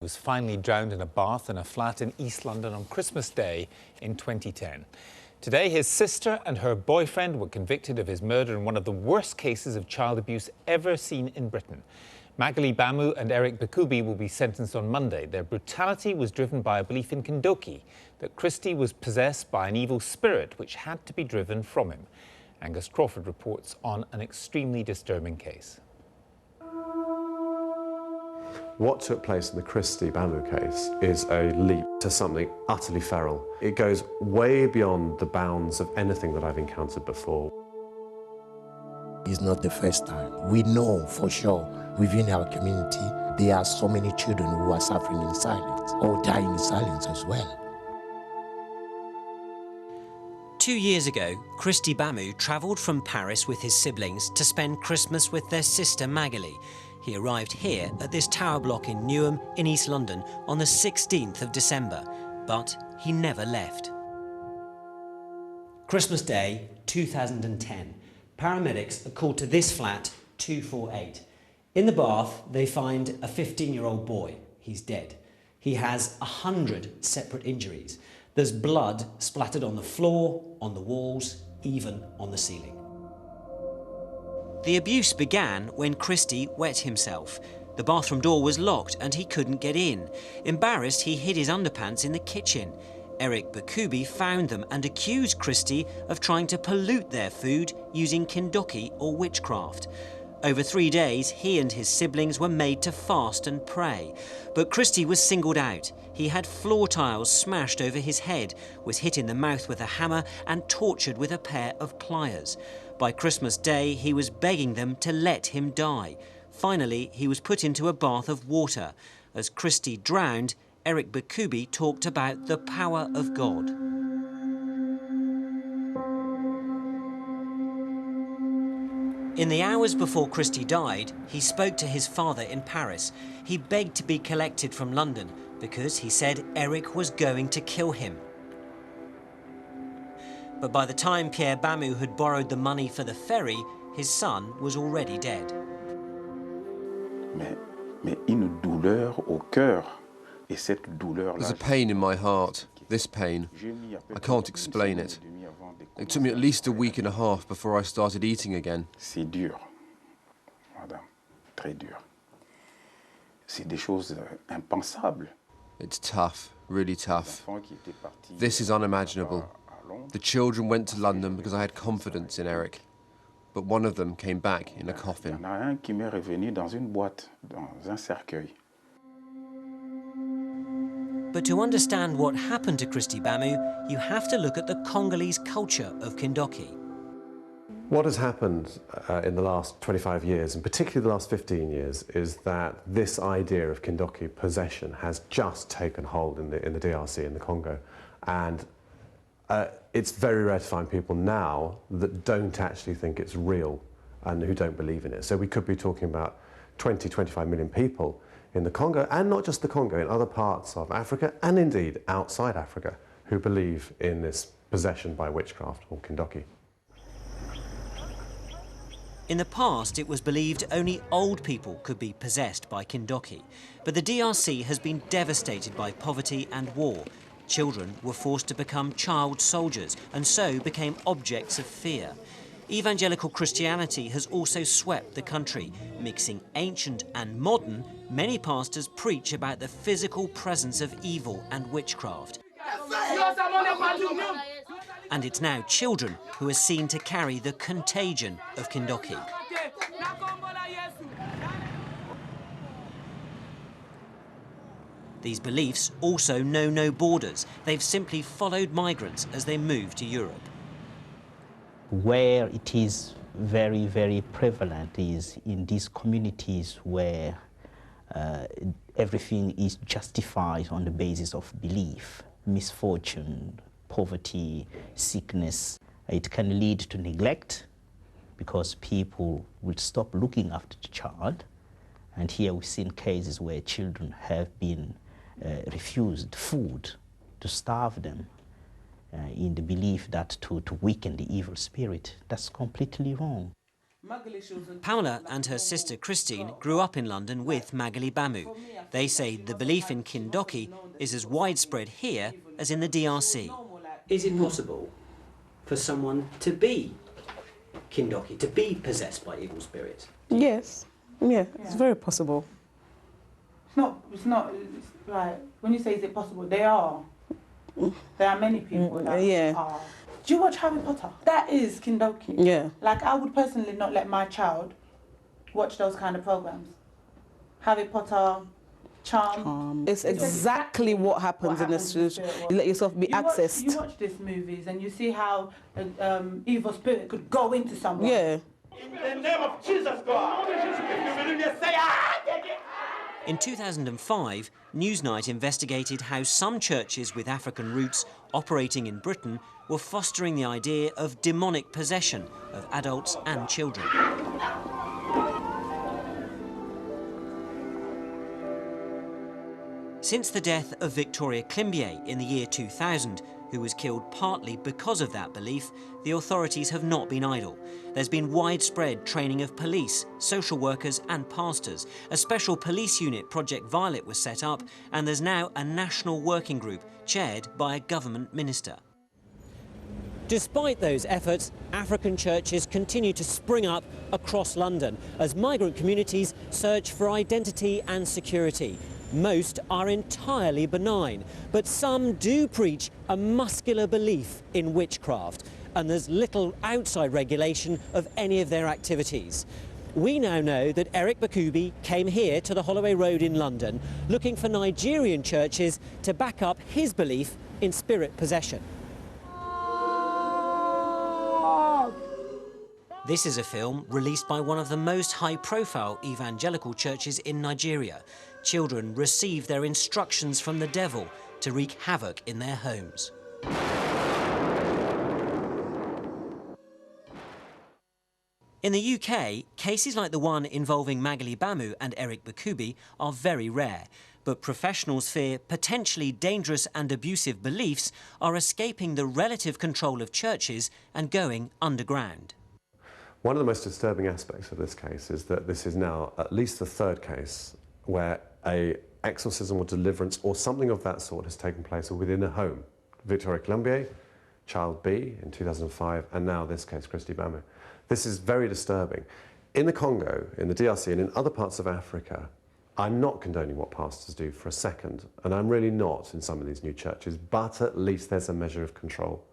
Was finally drowned in a bath in a flat in East London on Christmas Day in 2010. Today, his sister and her boyfriend were convicted of his murder in one of the worst cases of child abuse ever seen in Britain. Kristy Bamu and Eric Bakubi will be sentenced on Monday. Their brutality was driven by a belief in Kindoki, that Kristy was possessed by an evil spirit which had to be driven from him. Angus Crawford reports on an extremely disturbing case. What took place in the Kristy Bamu case is a leap to something utterly feral. It goes way beyond the bounds of anything that I've encountered before. It's not the first time. We know for sure within our community there are so many children who are suffering in silence or dying in silence as well. 2 years ago, Kristy Bamu travelled from Paris with his siblings to spend Christmas with their sister Magali. He arrived here at this tower block in Newham in East London on the 16th of December, but he never left. Christmas Day 2010. Paramedics are called to this flat 248. In the bath, they find a 15-year-old boy. He's dead. He has 100 separate injuries. There's blood splattered on the floor, on the walls, even on the ceiling. The abuse began when Kristy wet himself. The bathroom door was locked and he couldn't get in. Embarrassed, he hid his underpants in the kitchen. Eric Bakubi found them and accused Kristy of trying to pollute their food using Kindoki or witchcraft. Over 3 days, he and his siblings were made to fast and pray. But Kristy was singled out. He had floor tiles smashed over his head, was hit in the mouth with a hammer and tortured with a pair of pliers. By Christmas Day, he was begging them to let him die. Finally, he was put into a bath of water. As Kristy drowned, Eric Bakubi talked about the power of God. In the hours before Kristy died, he spoke to his father in Paris. He begged to be collected from London because he said Eric was going to kill him. But by the time Pierre Bamu had borrowed the money for the ferry, his son was already dead. There's a pain in my heart, this pain. I can't explain it. It took me at least a week and a half before I started eating again. It's tough, really tough. This is unimaginable. The children went to London because I had confidence in Eric, but one of them came back in a coffin. But to understand what happened to Kristy Bamu, you have to look at the Congolese culture of Kindoki. What has happened in the last 25 years, and particularly the last 15 years, is that this idea of Kindoki possession has just taken hold in the DRC, in the Congo. And it's very rare to find people now that don't actually think it's real and who don't believe in it. So we could be talking about 20, 25 million people in the Congo, and not just the Congo, in other parts of Africa, and indeed outside Africa, who believe in this possession by witchcraft or Kindoki. In the past, it was believed only old people could be possessed by Kindoki. But the DRC has been devastated by poverty and war. Children were forced to become child soldiers and so became objects of fear. Evangelical Christianity has also swept the country. Mixing ancient and modern, many pastors preach about the physical presence of evil and witchcraft. And it's now children who are seen to carry the contagion of Kindoki. These beliefs also know no borders. They've simply followed migrants as they move to Europe. Where it is very, very prevalent is in these communities where everything is justified on the basis of belief, misfortune, poverty, sickness. It can lead to neglect because people will stop looking after the child. And here we've seen cases where children have been refused food to starve them in the belief that to weaken the evil spirit. That's completely wrong. Paula and her sister Christine grew up in London with Magali Bamu. They say the belief in Kindoki is as widespread here as in the DRC. Is it possible for someone to be Kindoki, to be possessed by evil spirits? Yes, yeah, it's very possible. It's not like, when you say is it possible, they are. There are many people that are. Do you watch Harry Potter? That is Kindoki. Yeah. Like, I would personally not let my child watch those kind of programs. Harry Potter, Charm. It's exactly what happens in this. You let yourself be accessed. You watch these movies and you see how an evil spirit could go into someone. Yeah. In the name of Jesus God, In 2005, Newsnight investigated how some churches with African roots operating in Britain were fostering the idea of demonic possession of adults and children. Since the death of Victoria Climbié in the year 2000, who was killed partly because of that belief, the authorities have not been idle. There's been widespread training of police, social workers and pastors. A special police unit, Project Violet, was set up, and there's now a national working group chaired by a government minister. Despite those efforts, African churches continue to spring up across London as migrant communities search for identity and security. Most are entirely benign, but some do preach a muscular belief in witchcraft, and there's little outside regulation of any of their activities. We now know that Eric Bakubi came here to the Holloway Road in London looking for Nigerian churches to back up his belief in spirit possession. This is a film released by one of the most high-profile evangelical churches in Nigeria. Children receive their instructions from the devil to wreak havoc in their homes. In the UK, cases like the one involving Magali Bamu and Eric Bakubi are very rare, but professionals fear potentially dangerous and abusive beliefs are escaping the relative control of churches and going underground. One of the most disturbing aspects of this case is that this is now at least the third case where an exorcism or deliverance or something of that sort has taken place within a home. Victoria Climbié, child B in 2005, and now this case, Kristy Bamu. This is very disturbing. In the Congo, in the DRC, and in other parts of Africa, I'm not condoning what pastors do for a second, and I'm really not in some of these new churches, but at least there's a measure of control.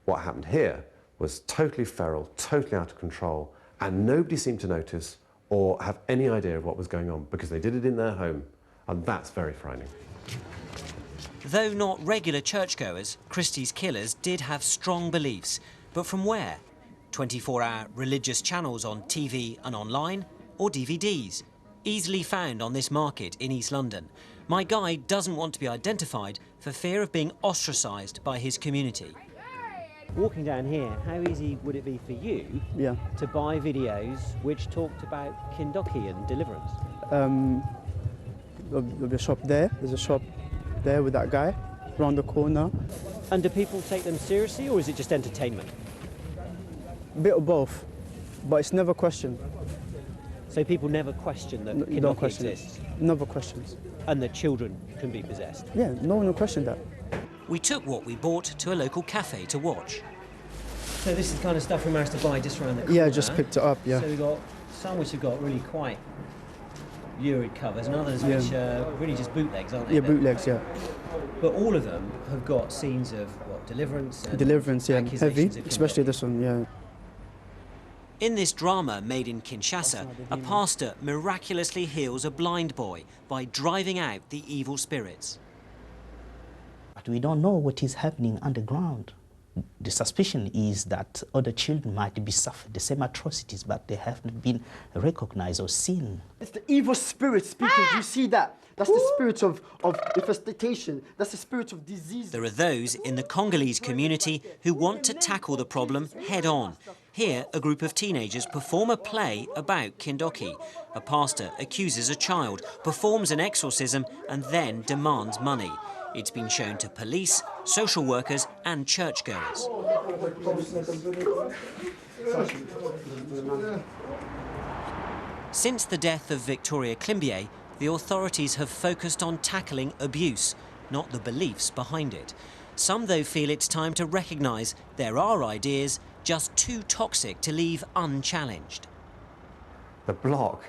What happened here was totally feral, totally out of control, and nobody seemed to notice or have any idea of what was going on because they did it in their home, and that's very frightening. Though not regular churchgoers, Christy's killers did have strong beliefs. But from where? 24-hour religious channels on TV and online, or DVDs? Easily found on this market in East London. My guide doesn't want to be identified for fear of being ostracised by his community. Walking down here, how easy would it be for you to buy videos which talked about Kindoki and deliverance? There'll be a shop there. There's a shop there with that guy around the corner. And do people take them seriously, or is it just entertainment? A bit of both, but it's never questioned. So people never question that Kindoki exists? Never questions. And that children can be possessed? Yeah, no one will question that. We took what we bought to a local cafe to watch. So this is the kind of stuff we managed to buy just around the corner? Yeah, just picked it up, yeah. So we've got some which have got really quite lurid covers and others which are really just bootlegs, aren't they? Yeah, bootlegs, yeah. But all of them have got scenes of, what, deliverance? And deliverance, yeah, heavy, of especially this one, yeah. In this drama made in Kinshasa, a pastor miraculously heals a blind boy by driving out the evil spirits. But we don't know what is happening underground. The suspicion is that other children might be suffering the same atrocities, but they haven't been recognized or seen. It's the evil spirit speaking. You see that? That's the spirit of infestation. That's the spirit of disease. There are those in the Congolese community who want to tackle the problem head on. Here, a group of teenagers perform a play about Kindoki. A pastor accuses a child, performs an exorcism, and then demands money. It's been shown to police, social workers, and churchgoers. Since the death of Victoria Climbié, the authorities have focused on tackling abuse, not the beliefs behind it. Some, though, feel it's time to recognise there are ideas just too toxic to leave unchallenged. The bloc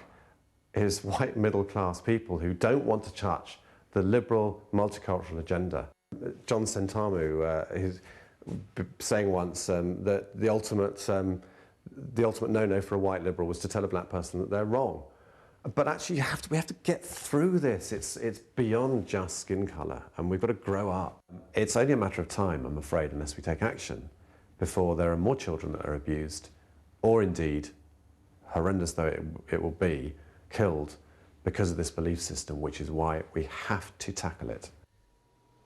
is white middle-class people who don't want to touch the liberal multicultural agenda. John Sentamu is saying once that the ultimate no-no for a white liberal was to tell a black person that they're wrong. But actually, we have to get through this. It's beyond just skin colour, and we've got to grow up. It's only a matter of time, I'm afraid, unless we take action, before there are more children that are abused, or indeed, horrendous though it will be, killed because of this belief system, which is why we have to tackle it.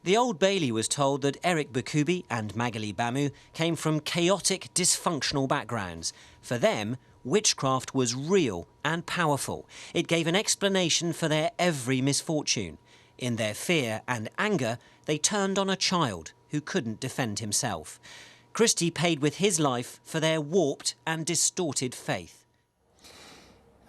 The Old Bailey was told that Eric Bakubi and Magali Bamu came from chaotic, dysfunctional backgrounds. For them, witchcraft was real and powerful. It gave an explanation for their every misfortune. In their fear and anger, they turned on a child who couldn't defend himself. Kristy paid with his life for their warped and distorted faith.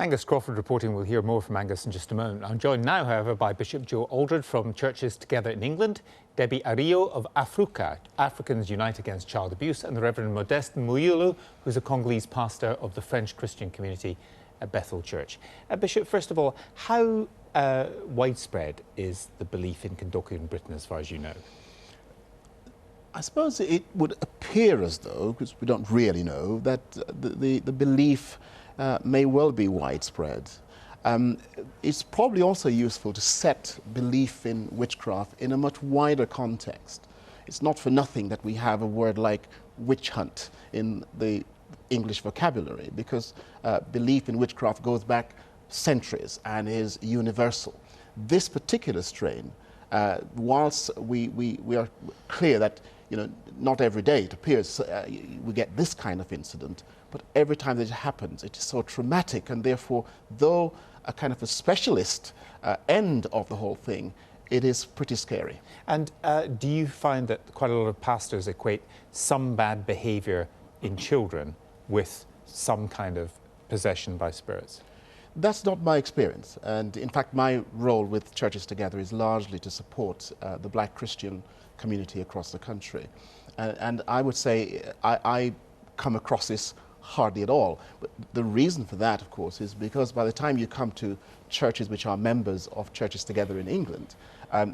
Angus Crawford reporting. We'll hear more from Angus in just a moment. I'm joined now, however, by Bishop Joe Aldred from Churches Together in England, Debbie Ario of Afruka, Africans Unite Against Child Abuse, and the Reverend Modeste Muyulu, who's a Congolese pastor of the French Christian community at Bethel Church. Bishop, first of all, how widespread is the belief in Kindoki in Britain, as far as you know? I suppose it would appear as though, because we don't really know, that the belief may well be widespread. It's probably also useful to set belief in witchcraft in a much wider context. It's not for nothing that we have a word like witch hunt in the English vocabulary, because belief in witchcraft goes back centuries and is universal. This particular strain, whilst we are clear that not every day it appears we get this kind of incident, but every time that it happens, it is so traumatic, and therefore, though a kind of a specialist end of the whole thing, it is pretty scary. And do you find that quite a lot of pastors equate some bad behaviour in children with some kind of possession by spirits? That's not my experience, and in fact my role with Churches Together is largely to support the black Christian community across the country. And I would say I come across this hardly at all. But the reason for that, of course, is because by the time you come to churches which are members of Churches Together in England,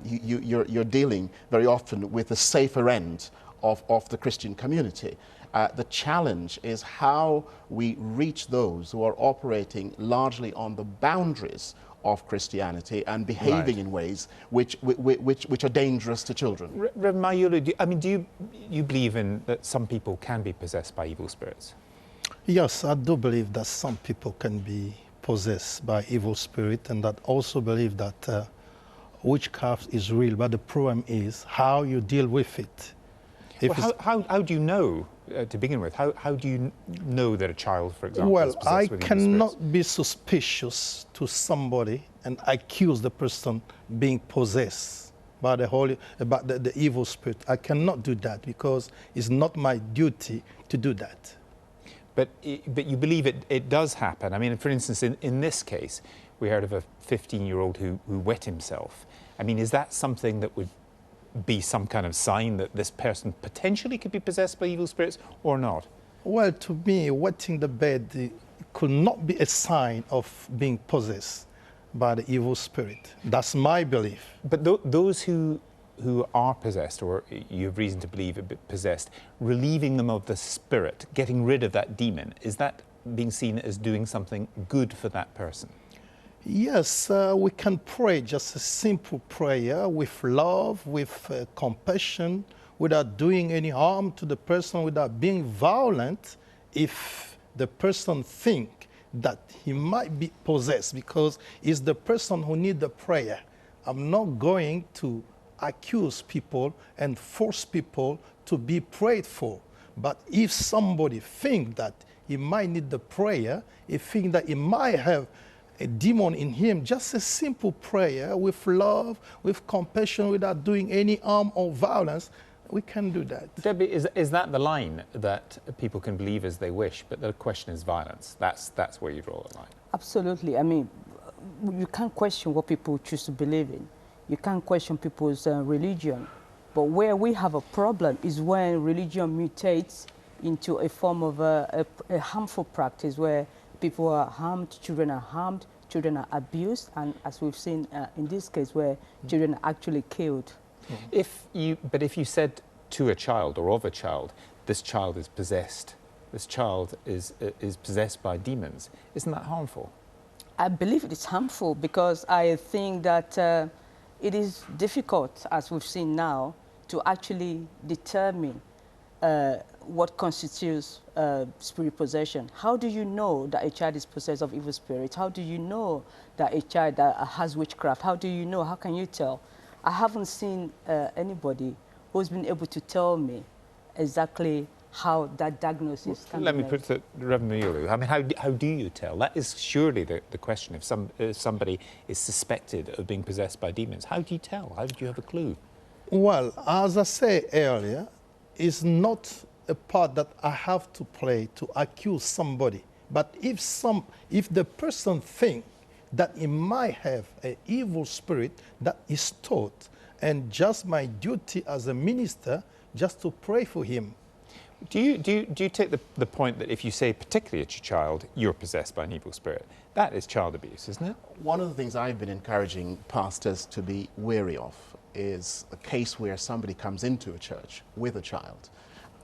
you're dealing very often with the safer end of the Christian community. The challenge is how we reach those who are operating largely on the boundaries of Christianity and behaving in ways which are dangerous to children. Reverend Mayulu, do you believe in that some people can be possessed by evil spirits? Yes, I do believe that some people can be possessed by evil spirit, and that also believe that witchcraft is real, but the problem is how you deal with it. How do you know, to begin with, how do you know that a child, for example, is possessed with evil spirits? I cannot be suspicious to somebody and accuse the person being possessed by the evil spirit. I cannot do that because it's not my duty to do that. But you believe it does happen. I mean, for instance, in this case, we heard of a 15-year-old who wet himself. I mean, is that something that would be some kind of sign that this person potentially could be possessed by evil spirits or not? Well, to me, wetting the bed could not be a sign of being possessed by the evil spirit. That's my belief. But those who are possessed, or you have reason to believe a bit possessed, relieving them of the spirit, getting rid of that demon, is that being seen as doing something good for that person? Yes, we can pray just a simple prayer with love, with compassion, without doing any harm to the person, without being violent, if the person thinks that he might be possessed, because it's the person who needs the prayer. I'm not going to accuse people and force people to be prayed for. But if somebody thinks that he might need the prayer, he thinks that he might have a demon in him, just a simple prayer with love, with compassion, without doing any harm or violence, we can do that. Debbie, is that the line that people can believe as they wish, but the question is violence? That's where you draw the line. Absolutely. I mean, you can't question what people choose to believe in. You can't question people's religion. But where we have a problem is when religion mutates into a form of a harmful practice where people are harmed, children are abused, and as we've seen in this case where children are actually killed. If you said to a child or of a child, this child is possessed, this child is possessed by demons, isn't that harmful? I believe it is harmful because I think that it is difficult, as we've seen now, to actually determine what constitutes spirit possession. How do you know that a child is possessed of evil spirits? How do you know that a child has witchcraft? How do you know? How can you tell? I haven't seen anybody who's been able to tell me exactly how that diagnosis can be made. Let me put it to Reverend Nyulu. I mean, how do you tell? That is surely the question. If somebody is suspected of being possessed by demons, how do you tell? How do you have a clue? Well, as I said earlier, it's not a part that I have to play to accuse somebody. But if the person thinks that he might have an evil spirit that is taught, and just my duty as a minister, just to pray for him. Do you take the point that if you say particularly to your child, you're possessed by an evil spirit, that is child abuse, isn't it? One of the things I've been encouraging pastors to be wary of is a case where somebody comes into a church with a child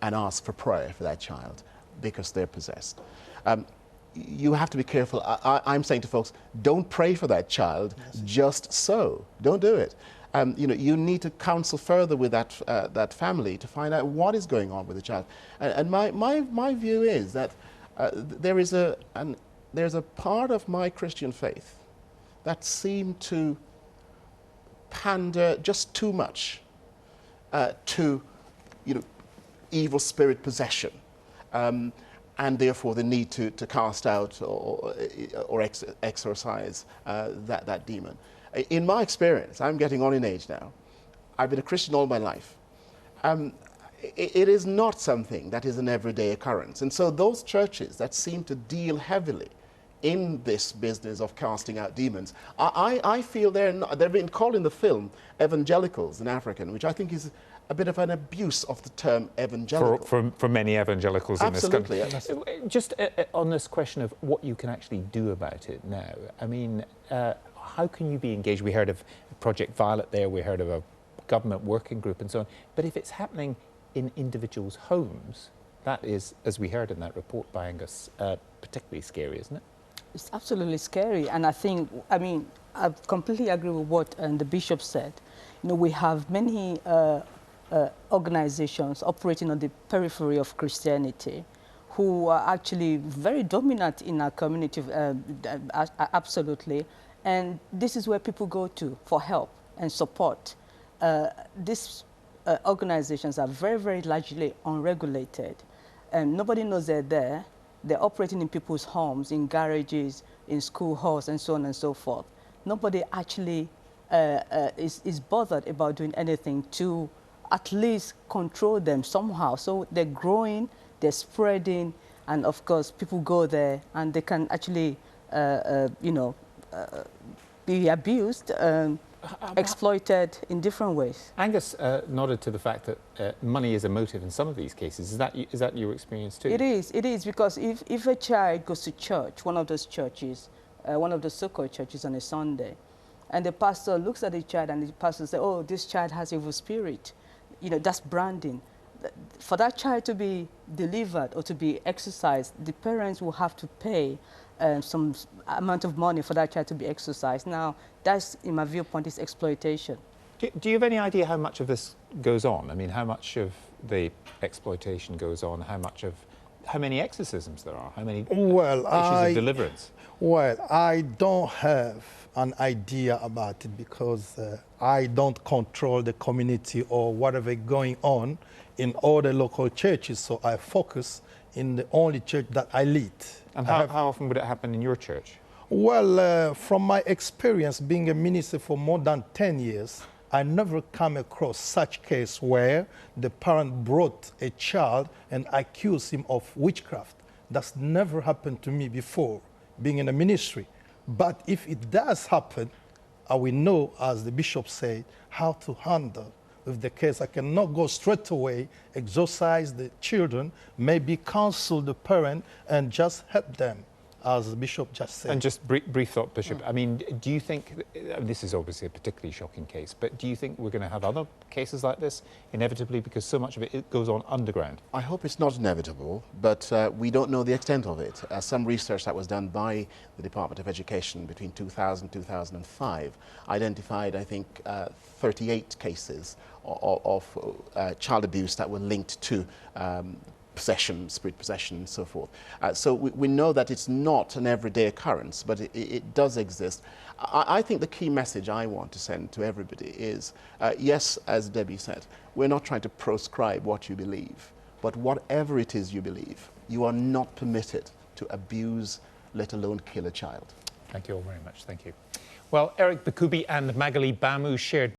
and asks for prayer for that child because they're possessed. You have to be careful. I'm saying to folks, don't pray for that child just so. Don't do it. You know, you need to counsel further with that family to find out what is going on with the child. And my view is that there's a part of my Christian faith that seemed to pander just too much to, you know, evil spirit possession, and therefore the need to cast out or exorcise that demon. In my experience, I'm getting on in age now. I've been a Christian all my life. It is not something that is an everyday occurrence. And so those churches that seem to deal heavily in this business of casting out demons, I feel they're being called in the film evangelicals in African, which I think is a bit of an abuse of the term evangelical. For many evangelicals in this country. Absolutely. Just on this question of what you can actually do about it now, I mean, how can you be engaged? We heard of Project Violet there, we heard of a government working group and so on, but if it's happening in individuals' homes, that is, as we heard in that report by Angus, particularly scary, isn't it? It's absolutely scary, and I mean, I completely agree with what the Bishop said. You know, we have many organizations operating on the periphery of Christianity who are actually very dominant in our community, absolutely, and this is where people go to for help and support. These organizations are very, very largely unregulated, and nobody knows they're there. They're operating in people's homes, in garages, in school halls, and so on and so forth. Nobody actually is bothered about doing anything to at least control them somehow. So they're growing, they're spreading, and of course people go there and they can actually, you know, be abused, exploited in different ways. Angus nodded to the fact that money is a motive in some of these cases. Is that your experience too? It is, because if a child goes to church, one of those churches, one of the so-called churches on a Sunday, and the pastor looks at the child and the pastor says, oh, this child has evil spirit. You know, that's branding. For that child to be delivered or to be exorcised, the parents will have to pay some amount of money for that child to be exorcised. Now, that's, in my viewpoint, is exploitation. Do you have any idea how much of this goes on? I mean, how much of the exploitation goes on? How many exorcisms there are? How many issues of deliverance? Well, I don't have an idea about it because I don't control the community or whatever going on in all the local churches, so I focus in the only church that I lead. And how often would it happen in your church? Well, from my experience being a minister for more than 10 years, I never come across such case where the parent brought a child and accused him of witchcraft. That's never happened to me before, being in a ministry. But if it does happen, I will know, as the bishop said, how to handle with the case. I cannot go straight away, exorcise the children, maybe counsel the parent and just help them, as the bishop just said. And just brief thought, Bishop. I mean, do you think, this is obviously a particularly shocking case, but do you think we're going to have other cases like this, inevitably, because so much of it goes on underground? I hope it's not inevitable, but we don't know the extent of it. Some research that was done by the Department of Education between 2000 and 2005 identified, I think, 38 cases of child abuse that were linked to possession, spirit possession, and so forth. So we know that it's not an everyday occurrence, but it does exist. I think the key message I want to send to everybody is, yes, as Debbie said, we're not trying to proscribe what you believe, but whatever it is you believe, you are not permitted to abuse, let alone kill a child. Thank you all very much. Thank you. Well, Eric Bakubi and Magali Bamu shared